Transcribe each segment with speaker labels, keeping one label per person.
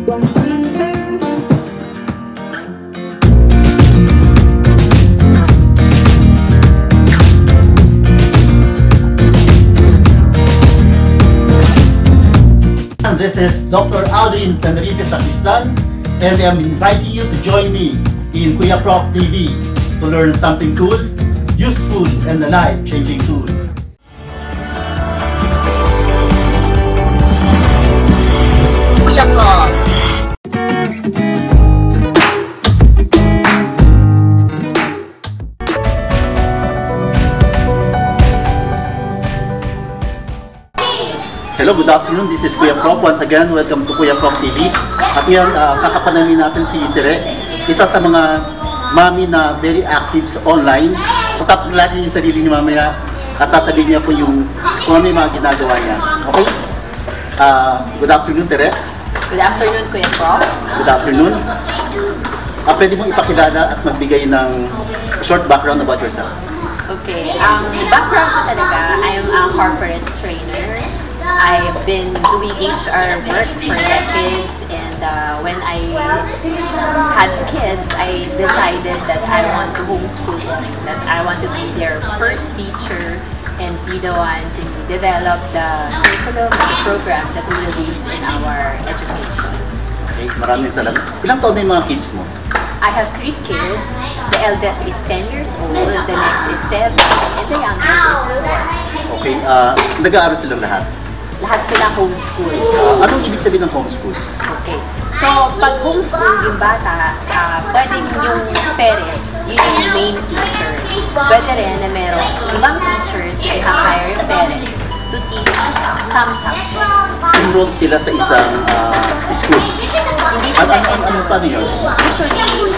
Speaker 1: This is Dr. Aldrin Tenerife Sacristan, and I'm inviting you to join me in Kuya Prof TV to learn something cool, useful, and a life-changing tool. Kuya Prof! Hello, good afternoon. This is Kuya Prof. Once again, welcome to Kuya Prof TV. At yan, kakapanamin natin si Tere, isa sa mga mami na very active online. Tapos lagi yung sarili niya mamaya at tatabihin niya po yung kung ano yung mga ginagawa niya. Okay? Good afternoon, Tere.
Speaker 2: Good afternoon, Kuya Prof.
Speaker 1: Good afternoon. Pwede mong ipakilala at magbigay ng short background about yourself.
Speaker 2: Okay, background ko talaga, I am a corporate trainer. I've been doing HR work for decades, and when I had kids, I decided that I want to homeschool them, that I want to be their first teacher and be the one to develop the curriculum and the program that we will use in our education.
Speaker 1: Okay, maraming salamat. Ilang taon na yung mga kids mo?
Speaker 2: I have 3 kids. The eldest is 10 years old, the next is 7, and the youngest is 4.
Speaker 1: Okay, nag-aaral silang lahat?
Speaker 2: Lahat sila homeschool.
Speaker 1: Anong ibig sabihin ng homeschool?
Speaker 2: Okay. So, pag homeschool yung bata, pwedeng yung parent, yun yung main teacher. Pwede rin na merong ibang teachers na i-hire yung parent to teach some subjects.
Speaker 1: Enroll sila sa isang school?
Speaker 2: Hindi sila
Speaker 1: Ano pa niyo?
Speaker 2: Usually,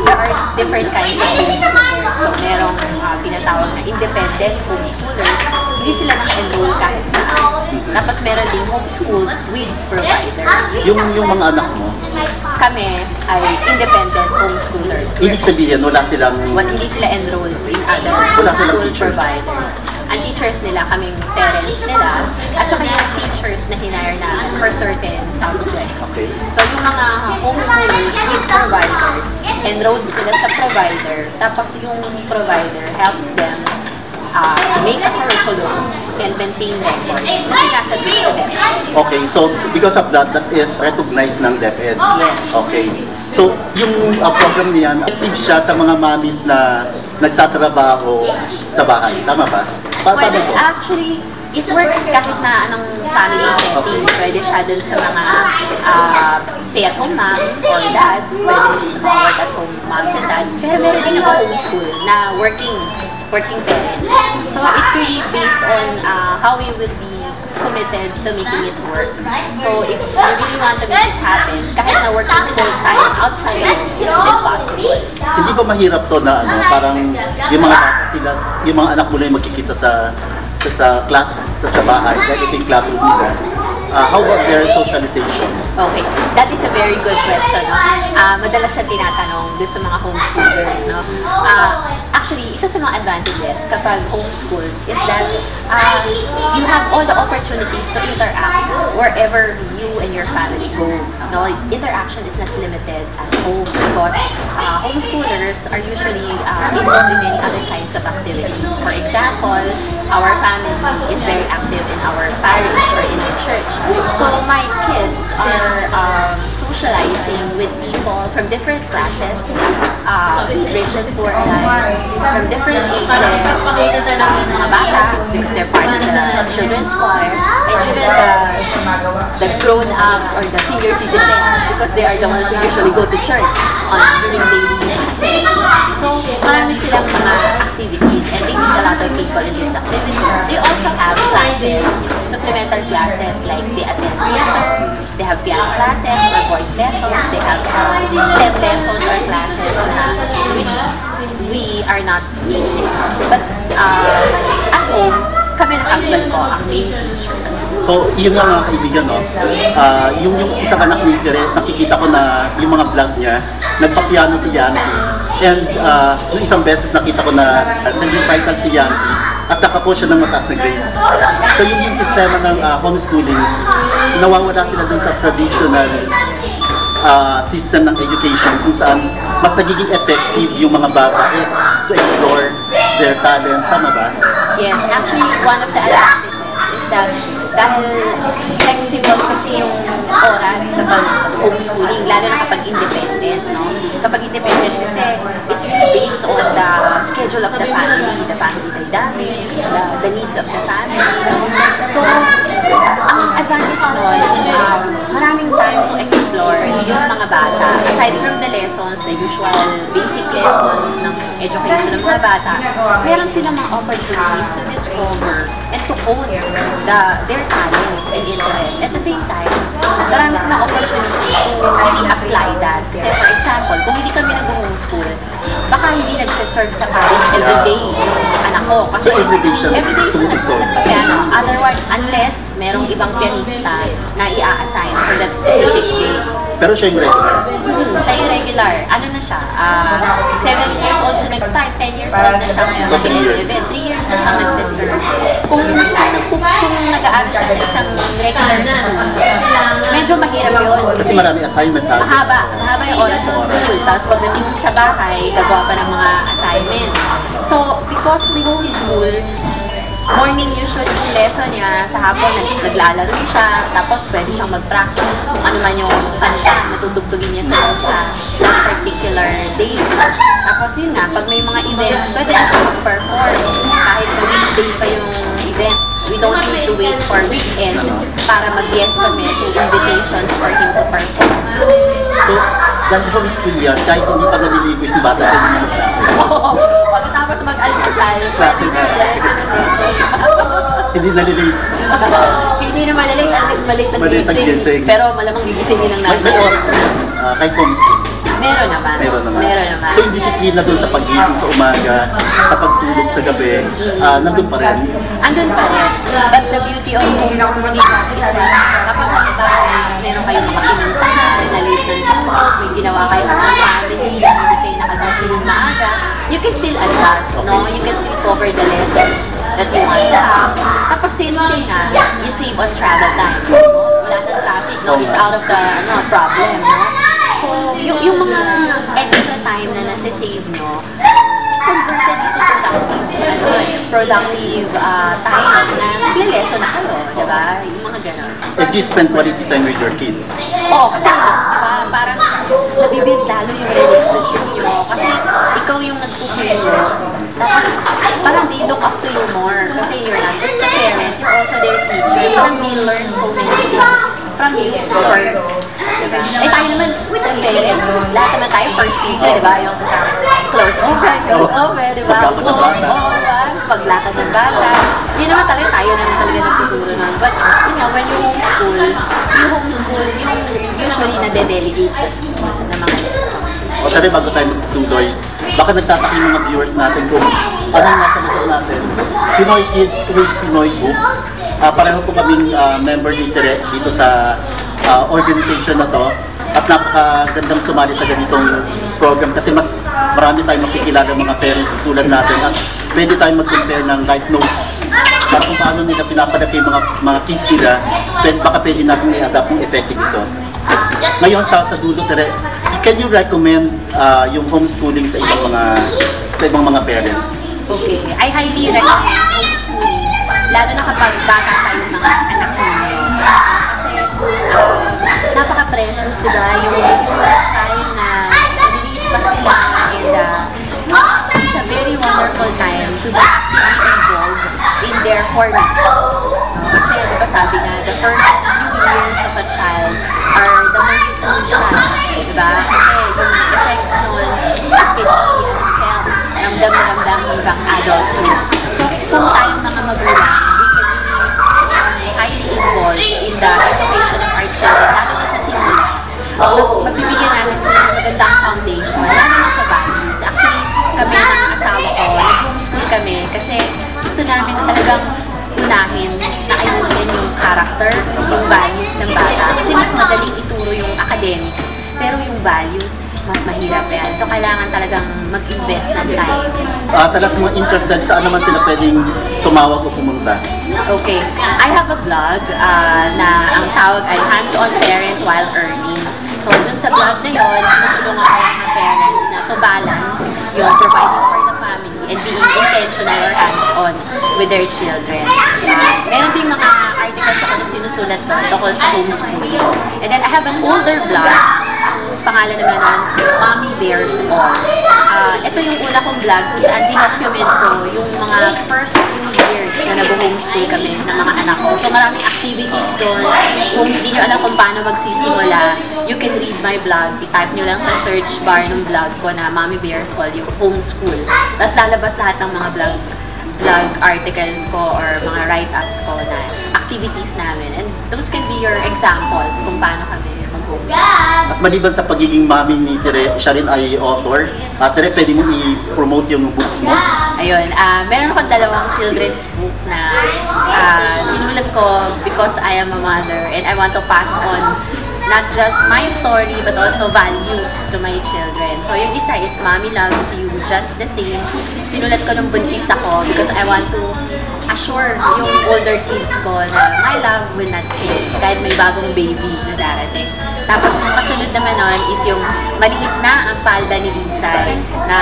Speaker 2: there are different kinds of homeschoolers. So, merong pinatawag na independent homeschoolers. Hindi sila naka-enroll kahit saan. Tapos meron ding homeschool with provider.
Speaker 1: Yung mga anak mo?
Speaker 2: Kami ay independent homeschoolers.
Speaker 1: Ibig sabihin, wala silang...
Speaker 2: Hindi sila enrolled in other school providers. Ang teachers nila, kaming parents nila, at saka yung teachers na hinire namin for certain subjects.
Speaker 1: Okay.
Speaker 2: So yung mga homeschoolers with providers, enrolled sila sa provider, tapos yung provider helps them make a curriculum and maintain records na sinasabi sa DepEd.
Speaker 1: Okay, so because of that, that is recognized ng DepEd.
Speaker 2: Yes.
Speaker 1: Okay. So, yung program niyan, active siya sa mga mommies na nagtatrabaho sa bahay. Tama ba? Paano
Speaker 2: Well,
Speaker 1: po?
Speaker 2: actually, it works kahit na anong family setting. Pwede siya dun sa mga stay-at-home mom or dad. Pwede sa mga work-at-home moms and dad. Pero meron din ako homeschool na working parents. So, it's really based on how we will be committed to making it work. So, if you really want to make it happen, kahit na working full-time outside of it, it's still possible.
Speaker 1: Hindi ba mahirap to na parang yung mga sila, yung mga anak mo na yung magkikita sa class, sa bahay, dahil ito yung classroom nila. How about their socialization?
Speaker 2: Okay, that is a very good question. No? Madalas na tinatanong doon sa mga homeschoolers. No? Actually, isa sa mga advantages kapag homeschool is that you have all the opportunities to interact wherever you and your family go. No? Interaction is not limited at home because homeschoolers are usually involved in many other kinds of activities. For example, our family is very active in our parish or in the church. So my kids are socializing with people from different classes, rich and poor alike, from different ages, ng mga bata, because they're part of the children's choir, and even the grown-up or the senior citizens, because they are the ones who usually go to church during daily basis. So marami silang mga activities, and they meet a lot of people in these activities. They also have classes, supplemental classes, like they attend theater, they have piano classes or voice lessons, they have STEM lessons or classes which we are not teaching. But at home, kami ng husband ko ang main teacher.
Speaker 1: So, yun nga mga kaibigan, no? Yung isang anak ni Tere, nakikita ko na yung mga vlog niya, nagpa-piano si Yankee. And yung isang beses nakita ko na naging vital si Yankee at nakapo siya ng mataas na grade. So, yung sistema ng homeschooling, nawawala sila dun sa traditional system ng education kung saan mas nagiging effective yung mga bata to explore their talent. Tama ba?
Speaker 2: Yes, actually, one of the advantages is that dahil flexible kasi yung oras sa pag-homeschooling, lalo na kapag independent, no? Kapag independent kasi, it's based on the schedule of the family dynamic, the needs of the family, no? So, ang advantage nun, maraming time to explore yung mga bata. Aside from the lessons, the usual basic lessons ng education ng mga bata, meron silang mga opportunities to discover and to own their talents and interests. At the same time, marami silang opportunities to really apply that. Kasi for example, kung hindi kami nag-homeschool, baka hindi nag-serve sa college everyday yung anak ko. Kasi
Speaker 1: everyday siya
Speaker 2: kaya otherwise, unless merong ibang pianista na i-assign for that specific day.
Speaker 1: Pero siya yung regular.
Speaker 2: Siya yung regular. Ano na siya? 7 years old siya nag-start, 10 years old na siya ngayon. 3 years na siya nag-serve. Kung nag-aaral siya sa isang regular na, medyo mahirap yun.
Speaker 1: Kasi marami assignment tayo.
Speaker 2: Mahaba yung oras sa school. Tapos pagdating sa bahay, gagawa pa ng mga assignment. So, because we homeschool, morning usually yung lesson niya, sa hapon naglalaro siya, tapos pwede siyang mag-practice kung ano man yung kanta na tutugtugin niya sa particular day. Tapos yun nga, pag may mga events, pwede na siya mag-perform. Kahit na weekday pa yung event, we don't need to wait for weekend para mag-yes kami to invitations for him to perform.
Speaker 1: So, dahil sa school yan, kahit hindi pa naliligo yung bata,
Speaker 2: Oo, pagkatapos mag-almusal,
Speaker 1: hindi naliligo.
Speaker 2: Hindi naman maliit na
Speaker 1: Maliit ang
Speaker 2: gising,
Speaker 1: gising.
Speaker 2: pero malamang gigisingin ng
Speaker 1: May
Speaker 2: natin.
Speaker 1: oras. Kahit kung
Speaker 2: Meron naman.
Speaker 1: meron naman.
Speaker 2: Meron naman.
Speaker 1: So, yung disiplina doon sa pag-gising sa umaga, sa pagtulog sa gabi, nandun pa rin.
Speaker 2: Andun pa rin. But the beauty of homeschooling is that kapag meron kayong mga pinuntahan, na late ng tulog, may ginawa kayo ng family, hindi kayo nakagising ng maaga, you can still advance, no? You can still cover the lessons that you want to have. Tapos same thing na, you save on travel time. Wala ng traffic, no? It's out of the problem, no? So, yung mga extra time na nasa-save nyo, converted into productive time na nag-lesson na kayo, diba? Yung mga gano'n.
Speaker 1: And you spend quality time with your kids.
Speaker 2: Oo, kasi parang nabibig lalo yung relationship nyo. Kasi ikaw yung nagpupuyo. Tapos parang they look up to you more. Kasi you're not just a parent, you're also their teacher. Parang they learn so many things from you. Diba? Eh tayo naman, with the parents, lahat naman tayo first teacher, diba? Yung close over, diba? Paglakad ng bata. Yun naman talaga tayo naman talaga nagtuturo nun. But, you know, when you homeschool, yung usually na-delegate na mga
Speaker 1: O sabi, bago tayo magtutuloy, baka nagtataka yung mga viewers natin kung ano yung nasa likod natin. Pinoy Kids with Pinoy Book. Pareho po kaming member ni Tere dito sa organization na to. At napakagandang sumali sa ganitong program kasi marami tayong makikilala mga parents tulad natin at pwede tayong mag-compare ng life notes para kung paano nila pinapadaki yung mga kids nila, baka pwede natin i-adapt yung effective ito. Ngayon sa dulo, Tere, can you recommend yung homeschooling sa ibang mga parents?
Speaker 2: Okay, I highly recommend homeschooling, lalo na kapag bata tayo ng mga anak ninyo. Kasi napaka-precious, diba? Yung time na release pa sila and it's a very wonderful time to be actively involved in their forming. Kasi diba sabi nga, the first few years of a child are the most crucial, diba? Kasi yung effects nun, it can see himself, ramdam hanggang adulthood. So kung tayong mga magulang, we can be highly involved in the education of our children, lalo na sa simula. Magbibigyan natin sila ng magandang foundation, lalo na sa values. Actually, kami ng asawa ko, nag-homeschool kami kasi gusto namin talagang unahin na ayusin yung character, yung values ng bata. Kasi mas madaling ituro yung academic, pero yung values, mas mahirap yan. So, kailangan talagang mag-invest ng time.
Speaker 1: Talagang mga interested, saan naman sila pwedeng tumawag o pumunta?
Speaker 2: Okay. I have a blog na ang tawag ay Hands-on Parent While Earning. So, dun sa vlog na yun, tinutulungan ko yung mga parents na to balance yung providing for the family and being intentional or hands-on with their children. Meron din mga articles ako na sinusulat doon tungkol sa homeschooling. And then I have an older blog, pangalan naman nun, Mommy Bears All. Ito yung una kong vlog kung saan dinocument ko yung mga first few years na nag-homeschool kami ng mga anak ko. So maraming activities doon. Kung hindi nyo alam kung paano magsisimula, you can read my blog. I-type nyo lang sa search bar ng vlog ko na Mommy Bears All, yung homeschool. Tapos lalabas lahat ng mga vlog articles ko or mga write-ups ko na activities namin. And those can be your examples kung paano kami mag-homeschool.
Speaker 1: At maliban sa pagiging mami ni Tere, siya rin ay author. Tere, pwede mo i-promote yung book mo?
Speaker 2: Ayun, meron akong dalawang children's book na sinulat ko because I am a mother and I want to pass on not just my story but also values to my children. So yung isa is Mommy Loves You Just the Same. Sinulat ko nung buntis ako because I want to assure yung older kids ko na my love will not change kahit may bagong baby na darating. Tapos yung kasunod naman nun is yung maliit na ang palda ni Isay na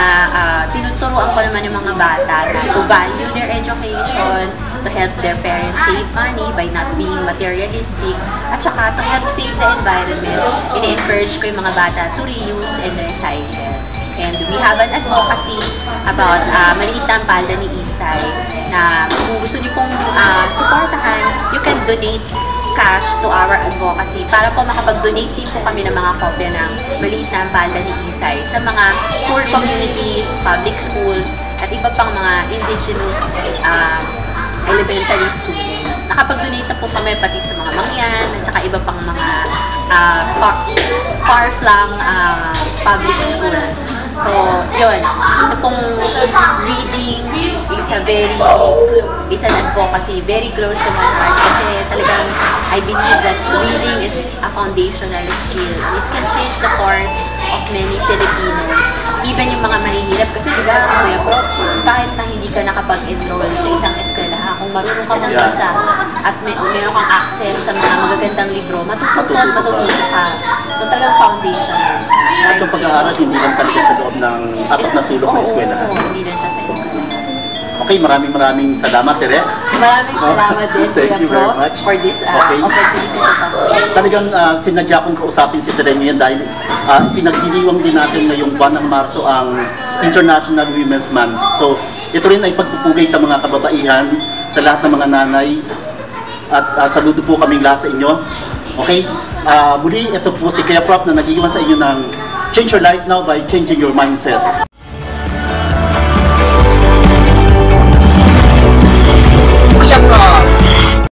Speaker 2: tinuturuan ko naman yung mga bata na to value their education, to help their parents save money by not being materialistic, at saka to help save the environment. Ine-encourage ko yung mga bata to reuse and recycle. And we have an advocacy about maliit na ang palda ni Isay na kung gusto niyo pong supportahan, you can donate cash to our advocacy para po makapag-donate din po kami ng mga kopya ng maliit na ang palda ni Isay sa mga poor communities, public schools, at iba pang mga indigenous elementary students. Nakapag-donate na po kami pati sa mga mangyan at saka iba pang mga far-flung public schools. So, yun. Ito pong reading is an advocacy very close to my heart kasi talagang I believe that reading is a foundational skill. It can change the course of many Filipinos. Even yung mga mahihirap kasi diba, Kuya Pro, kahit na hindi ka nakapag-enroll sa isang eskwelaha, kung marunong ka magbasa at meron kang access sa mga magagandang libro, matututo ka. So talagang foundational.
Speaker 1: At yung pag-aaral, hindi lang talaga sa loob ng apat na sulok ng eskwelahan.
Speaker 2: Oo, hindi lang sa eskwelahan.
Speaker 1: Okay, maraming salamat, Tere.
Speaker 2: Maraming salamat din,
Speaker 1: Thank you very much.
Speaker 2: for this opportunity to talk.
Speaker 1: Talagang sinadya kong kausapin si Tere ngayon dahil pinagdiriwang din natin ngayong buwan ng Marso ang International Women's Month. So, ito rin ay pagpupugay sa mga kababaihan, sa lahat ng mga nanay, at saludo po kaming lahat sa inyo. Okay? Muli, ito po si Kuya Prof na nag-iwan sa inyo ng Change Your Life Now by Changing Your Mindset.